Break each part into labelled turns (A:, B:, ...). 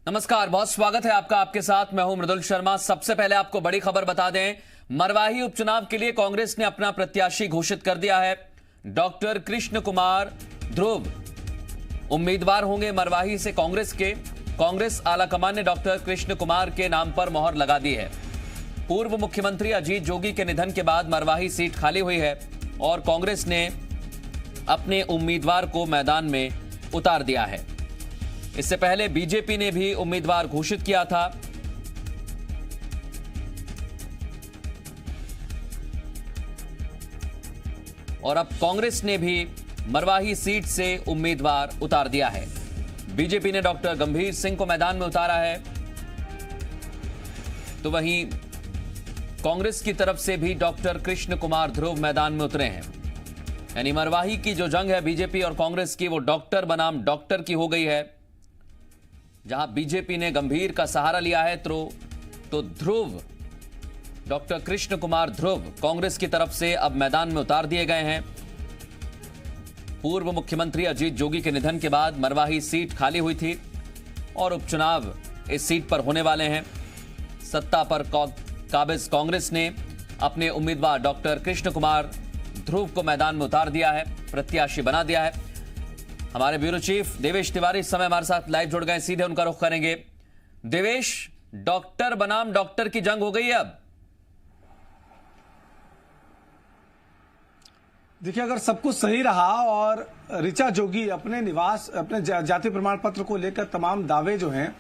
A: नमस्कार, बहुत स्वागत है आपका। आपके साथ मैं हूं मृदुल शर्मा। सबसे पहले आपको बड़ी खबर बता दें, मरवाही उपचुनाव के लिए कांग्रेस ने अपना प्रत्याशी घोषित कर दिया है। डॉक्टर कृष्ण कुमार ध्रुव उम्मीदवार होंगे मरवाही से कांग्रेस के। कांग्रेस आलाकमान ने डॉक्टर कृष्ण कुमार के नाम पर मोहर लगा दी है। पूर्व मुख्यमंत्री अजीत जोगी के निधन के बाद मरवाही सीट खाली हुई है और कांग्रेस ने अपने उम्मीदवार को मैदान में उतार दिया है। इससे पहले बीजेपी ने भी उम्मीदवार घोषित किया था। और अब कांग्रेस ने भी मरवाही सीट से उम्मीदवार उतार दिया है। बीजेपी ने डॉक्टर गंभीर सिंह को मैदान में उतारा है, तो वहीं कांग्रेस की तरफ से भी डॉक्टर कृष्ण कुमार ध्रुव मैदान में उतरे हैं। यानी मरवाही की जो जंग है बीजेपी और कांग्रेस की, वो डॉक्टर बनाम डॉक्टर की हो गई है। जहां बीजेपी ने गंभीर का सहारा लिया है तो ध्रुव, डॉक्टर कृष्ण कुमार ध्रुव कांग्रेस की तरफ से अब मैदान में उतार दिए गए हैं। पूर्व मुख्यमंत्री अजीत जोगी के निधन के बाद मरवाही सीट खाली हुई थी और उपचुनाव इस सीट पर होने वाले हैं। सत्ता पर काबिज कांग्रेस ने अपने उम्मीदवार डॉक्टर कृष्ण कुमार ध्रुव को मैदान में उतार दिया है, प्रत्याशी बना दिया है। हमारे ब्यूरो चीफ देवेश तिवारी इस समय हमारे साथ लाइव जुड़ गए, सीधे उनका रुख करेंगे। देवेश, डॉक्टर बनाम डॉक्टर की जंग हो गई है अब।
B: देखिए, अगर सब कुछ सही रहा और ऋचा जोगी अपने निवास, अपने जाति प्रमाण पत्र को लेकर तमाम दावे जो हैं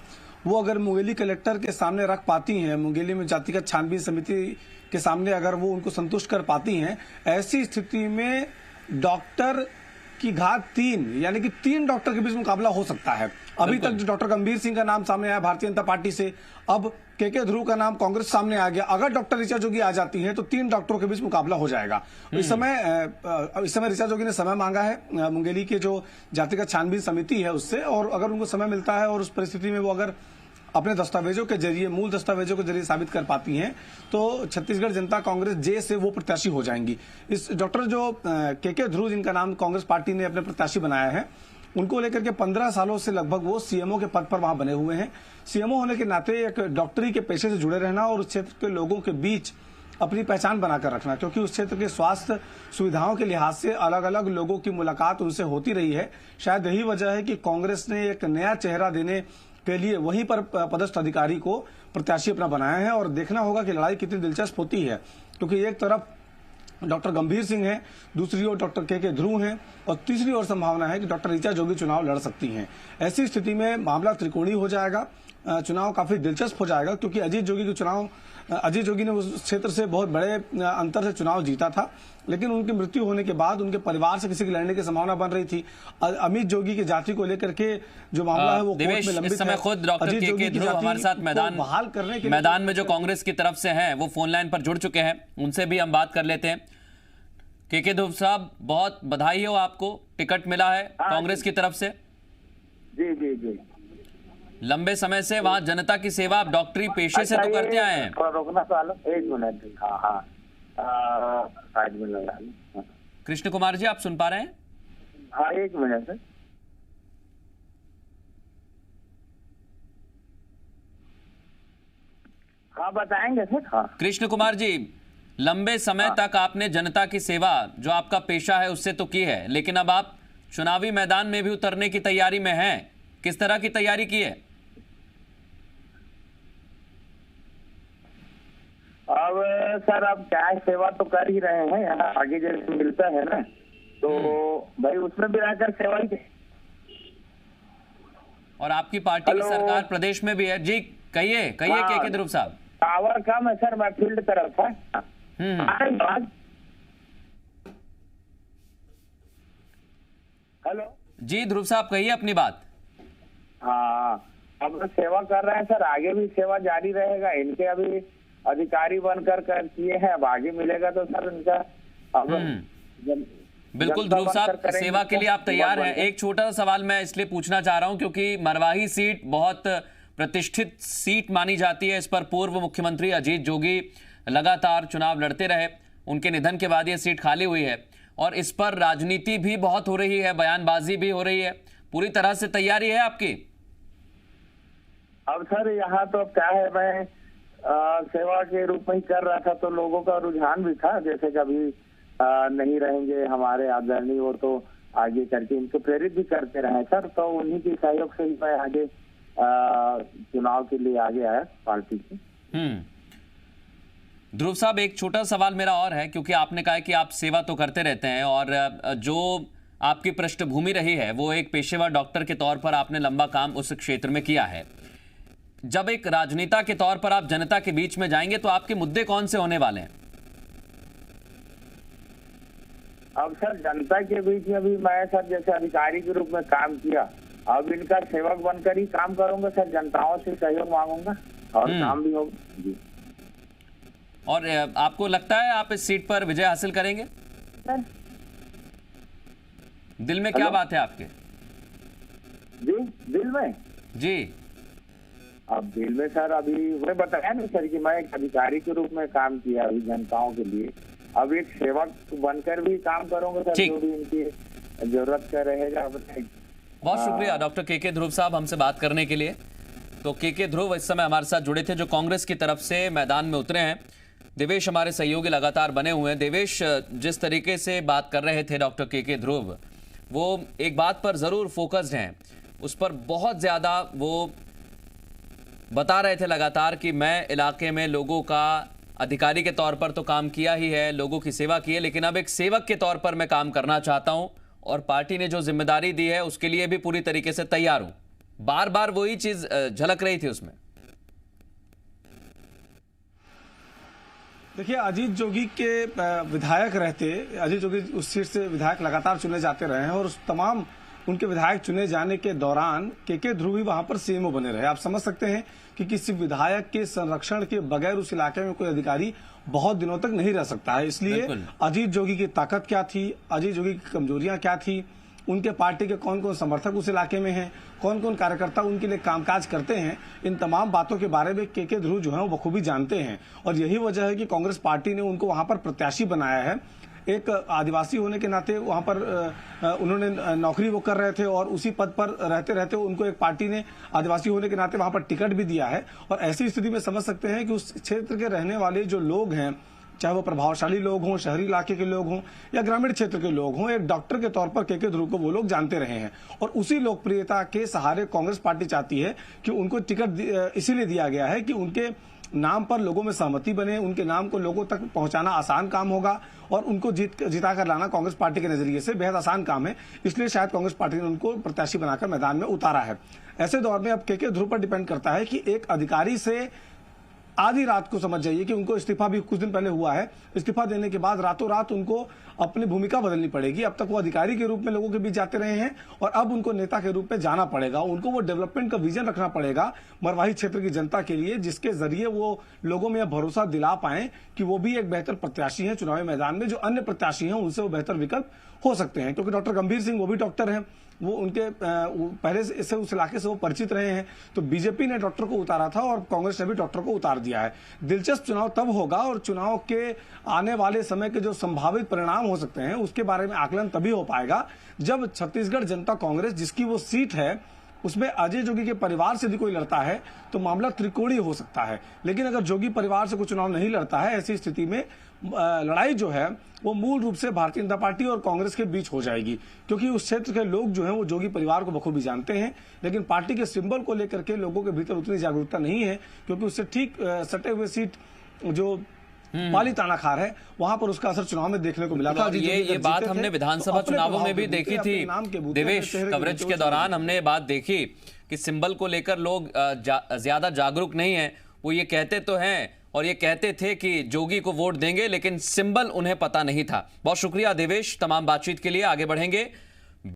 B: वो अगर मुंगेली कलेक्टर के सामने रख पाती हैं, मुंगेली में जातिगत छानबीन समिति के सामने अगर वो उनको संतुष्ट कर पाती हैं, ऐसी स्थिति में डॉक्टर की घात 3 यानी कि 3 डॉक्टर के बीच मुकाबला हो सकता है। अभी तक जो डॉक्टर गंभीर सिंह का नाम सामने आया भारतीय जनता पार्टी से, अब के ध्रुव का नाम कांग्रेस सामने आ गया। अगर डॉक्टर ऋचा जोगी आ जाती है तो 3 डॉक्टरों के बीच मुकाबला हो जाएगा। इस समय ऋचा जोगी ने समय मांगा है मुंगेली के जो जातिगत छानबीन समिति है उससे, और अगर उनको समय मिलता है और उस परिस्थिति में वो अगर अपने दस्तावेजों के जरिए, मूल दस्तावेजों के जरिए साबित कर पाती हैं तो छत्तीसगढ़ जनता कांग्रेस जे से वो प्रत्याशी हो जाएंगी। इस डॉक्टर जो के ध्रुव, जिनका नाम कांग्रेस पार्टी ने अपने प्रत्याशी बनाया है, उनको लेकर के 15 सालों से लगभग वो सीएमओ के पद पर वहां बने हुए हैं। सीएमओ होने के नाते एक डॉक्टरी के पेशे से जुड़े रहना और उस क्षेत्र के लोगों के बीच अपनी पहचान बनाकर रखना, क्योंकि उस क्षेत्र के स्वास्थ्य सुविधाओं के लिहाज से अलग अलग लोगों की मुलाकात उनसे होती रही है। शायद यही वजह है कि कांग्रेस ने एक नया चेहरा देने के लिए वहीं पर पदस्थ अधिकारी को प्रत्याशी अपना बनाया है। और देखना होगा कि लड़ाई कितनी दिलचस्प होती है, क्योंकि एक तरफ डॉक्टर गंभीर सिंह है, दूसरी ओर डॉक्टर के ध्रुव हैं और तीसरी ओर संभावना है कि डॉक्टर ऋचा जोगी चुनाव लड़ सकती हैं। ऐसी स्थिति में मामला त्रिकोणीय हो जाएगा, चुनाव काफी दिलचस्प हो जाएगा, क्योंकि अजीत जोगी ने उस क्षेत्र से बहुत बड़े अंतर से चुनाव जीता था, लेकिन उनकी मृत्यु होने के बाद उनके परिवार से किसी की लड़ने की संभावना बन रही थी। अमित जोगी की जाति को लेकर के जो मामला है वो कोर्ट में लंबित है।
A: खुद डॉक्टर के ध्रुव हमारे साथ
B: बहाल करने के
A: मैदान में जो कांग्रेस की तरफ से हैं वो फोन लाइन पर जुड़ चुके हैं, उनसे भी हम बात कर लेते हैं। के ध्रुव साहब, बहुत बधाई हो, आपको टिकट मिला है कांग्रेस की तरफ से।
C: जी जी जी।
A: लंबे समय से वहां जनता की सेवा आप डॉक्टरी पेशे से तो करते आए हैं।
C: रोकना साल 1 मिनट। हाँ,
A: कृष्ण कुमार जी, आप सुन पा रहे हैं?
C: हाँ, 1 मिनट। हाँ, बताएंगे सर। हाँ,
A: कृष्ण कुमार जी, लंबे समय तक आपने जनता की सेवा, जो आपका पेशा है, उससे तो की है, लेकिन अब आप चुनावी मैदान में भी उतरने की तैयारी में हैं। किस तरह की तैयारी की है?
C: अब सर, अब क्या सेवा तो कर ही रहे हैं, यहाँ आगे जैसे मिलता है ना, तो भाई उसमें भी रहकर सेवा ही। और
A: आपकी पार्टी की सरकार प्रदेश में भी है जी। कहिए के ध्रुव साहब।
C: टावर कम है सर, मैं फील्ड तरफ है। हेलो
A: जी, ध्रुव साहब कहिए अपनी बात।
C: हाँ, अब सेवा कर रहे हैं सर, आगे भी सेवा जारी रहेगा। इनके अभी अधिकारी बनकर किए हैं, अब आगे मिलेगा तो सर इनका अब
A: बिल्कुल। ध्रुव साहब, सेवा के लिए आप तैयार हैं? एक छोटा सा सवाल मैं इसलिए पूछना चाह रहा हूं क्योंकि मरवाही सीट बहुत प्रतिष्ठित सीट मानी जाती है। इस पर पूर्व मुख्यमंत्री अजीत जोगी लगातार चुनाव लड़ते रहे, उनके निधन के बाद यह सीट खाली हुई है और इस पर राजनीति भी बहुत हो रही है, बयानबाजी भी हो रही है। पूरी तरह से तैयारी है आपकी?
C: अब सर यहाँ तो अब क्या है, मैं सेवा के रूप में ही कर रहा था, तो लोगों का रुझान भी था, जैसे कभी नहीं रहेंगे हमारे आदरणीय, वो तो आगे करके इनको प्रेरित भी करते रहे सर। तो उन्हीं के सहयोग से ही मैं आगे चुनाव के लिए आगे आया पार्टी से।
A: ध्रुव साहब, एक छोटा सवाल मेरा और है, क्योंकि आपने कहा कि आप सेवा तो करते रहते हैं और जो आपकी पृष्ठभूमि रही है वो एक पेशेवर डॉक्टर के तौर पर आपने लंबा काम उस क्षेत्र में किया है। जब एक राजनेता के तौर पर आप जनता के बीच में जाएंगे तो आपके मुद्दे कौन से होने वाले हैं?
C: अब सर जनता के बीच में भी मैं सर जैसे अधिकारी के रूप में काम किया, अब इनका सेवक बनकर ही काम करूंगा सर, जनताओं से सहयोग मांगूंगा और काम भी होगा जी।
A: और आपको लगता है आप इस सीट पर विजय हासिल करेंगे?
C: सर
A: दिल में क्या बात है आपके?
C: जी दिल में
A: जी,
C: अब दिल में सर अभी मैं बताया नहीं सर कि मैं एक अधिकारी के रूप में काम किया अभी जनताओं के लिए, अब एक सेवक बनकर भी काम करूंगा सर, जो भी इनकी जरूरत का रहेगा।
A: बहुत शुक्रिया डॉक्टर के ध्रुव साहब हमसे बात करने के लिए। तो के ध्रुव इस समय हमारे साथ जुड़े थे, जो कांग्रेस की तरफ से मैदान में उतरे हैं। देवेश हमारे सहयोगी लगातार बने हुए हैं। देवेश, जिस तरीके से बात कर रहे थे डॉक्टर के ध्रुव, वो एक बात पर जरूर फोकस्ड हैं, उस पर बहुत ज्यादा वो बता रहे थे लगातार कि मैं इलाके में लोगों का अधिकारी के तौर पर तो काम किया ही है, लोगों की सेवा की है, लेकिन अब एक सेवक के तौर पर मैं काम करना चाहता हूं और पार्टी ने जो जिम्मेदारी दी है उसके लिए भी पूरी तरीके से तैयार हूं। बार बार वही चीज झलक रही थी उसमें।
B: देखिए, अजीत जोगी के विधायक रहते, अजीत जोगी उस सीट से विधायक लगातार चुने जाते रहे हैं और उस तमाम उनके विधायक चुने जाने के दौरान के ध्रुव भी वहां पर सीएमओ बने रहे। आप समझ सकते हैं कि किसी विधायक के संरक्षण के बगैर उस इलाके में कोई अधिकारी बहुत दिनों तक नहीं रह सकता है। इसलिए अजीत जोगी की ताकत क्या थी, अजीत जोगी की कमजोरियां क्या थी, उनके पार्टी के कौन कौन समर्थक उस इलाके में हैं, कौन कौन कार्यकर्ता उनके लिए कामकाज करते हैं, इन तमाम बातों के बारे में के ध्रुव जो है वो बखूबी जानते हैं। और यही वजह है कि कांग्रेस पार्टी ने उनको वहां पर प्रत्याशी बनाया है। एक आदिवासी होने के नाते वहां पर उन्होंने नौकरी वो कर रहे थे और उसी पद पर रहते रहते उनको एक पार्टी ने आदिवासी होने के नाते वहां पर टिकट भी दिया है। और ऐसी स्थिति में समझ सकते हैं कि उस क्षेत्र के रहने वाले जो लोग हैं, चाहे वो प्रभावशाली लोग हों, शहरी इलाके के लोग हों या ग्रामीण क्षेत्र के लोग हों, एक डॉक्टर के तौर पर के ध्रुव को वो लोग जानते रहे हैं। और उसी लोकप्रियता के सहारे कांग्रेस पार्टी चाहती है कि उनको टिकट इसीलिए दिया गया है कि उनके नाम पर लोगों में सहमति बने, उनके नाम को लोगों तक पहुंचाना आसान काम होगा और उनको जिता कर लाना कांग्रेस पार्टी के नजरिए से बेहद आसान काम है। इसलिए शायद कांग्रेस पार्टी ने उनको प्रत्याशी बनाकर मैदान में उतारा है। ऐसे दौर में अब के ध्रुव पर डिपेंड करता है कि एक अधिकारी से आधी रात को समझ जाइए कि उनको इस्तीफा भी कुछ दिन पहले हुआ है, इस्तीफा देने के बाद रातों रात उनको अपनी भूमिका बदलनी पड़ेगी। अब तक वो अधिकारी के रूप में लोगों के बीच जाते रहे हैं और अब उनको नेता के रूप में जाना पड़ेगा। उनको वो डेवलपमेंट का विजन रखना पड़ेगा मरवाही क्षेत्र की जनता के लिए, जिसके जरिए वो लोगों में भरोसा दिला पाए कि वो भी एक बेहतर प्रत्याशी हैं चुनावी मैदान में। जो अन्य प्रत्याशी हैं उनसे वो बेहतर विकल्प हो सकते हैं, क्योंकि डॉक्टर गंभीर सिंह वो भी डॉक्टर हैं, वो उनके पहले से उस इलाके से वो परिचित रहे हैं। तो बीजेपी ने डॉक्टर को उतारा था और कांग्रेस ने भी डॉक्टर को उतार दिया है। दिलचस्प चुनाव तब होगा और चुनाव के आने वाले समय के जो संभावित परिणाम हो सकते हैं उसके बारे में आकलन तभी हो पाएगा जब छत्तीसगढ़ जनता कांग्रेस, जिसकी वो सीट है, उसमें अजय जोगी के परिवार से भी कोई लड़ता है तो मामला त्रिकोणीय हो सकता है। लेकिन अगर जोगी परिवार से कोई चुनाव नहीं लड़ता है, ऐसी स्थिति में लड़ाई जो है वो मूल रूप से भारतीय जनता पार्टी और कांग्रेस के बीच हो जाएगी, क्योंकि उस क्षेत्र के लोग जो हैं वो जोगी परिवार को बखूबी जानते हैं। लेकिन पार्टी के सिंबल को लेकर के लोगों के भीतर उतनी जागरूकता नहीं है, क्योंकि उससे ठीक सटे हुए सीट जो पाली तानाखार है वहां पर उसका असर चुनाव में देखने को मिला था।
A: ये बात हमने विधानसभा चुनावों में भी देखी थी देवेश, कवरेज के दौरान हमने ये बात देखी कि सिंबल को लेकर लोग ज्यादा जागरूक नहीं है। वो ये कहते तो हैं और ये कहते थे कि जोगी को वोट देंगे, लेकिन सिंबल उन्हें पता नहीं था। बहुत शुक्रिया देवेश तमाम बातचीत के लिए। आगे बढ़ेंगे।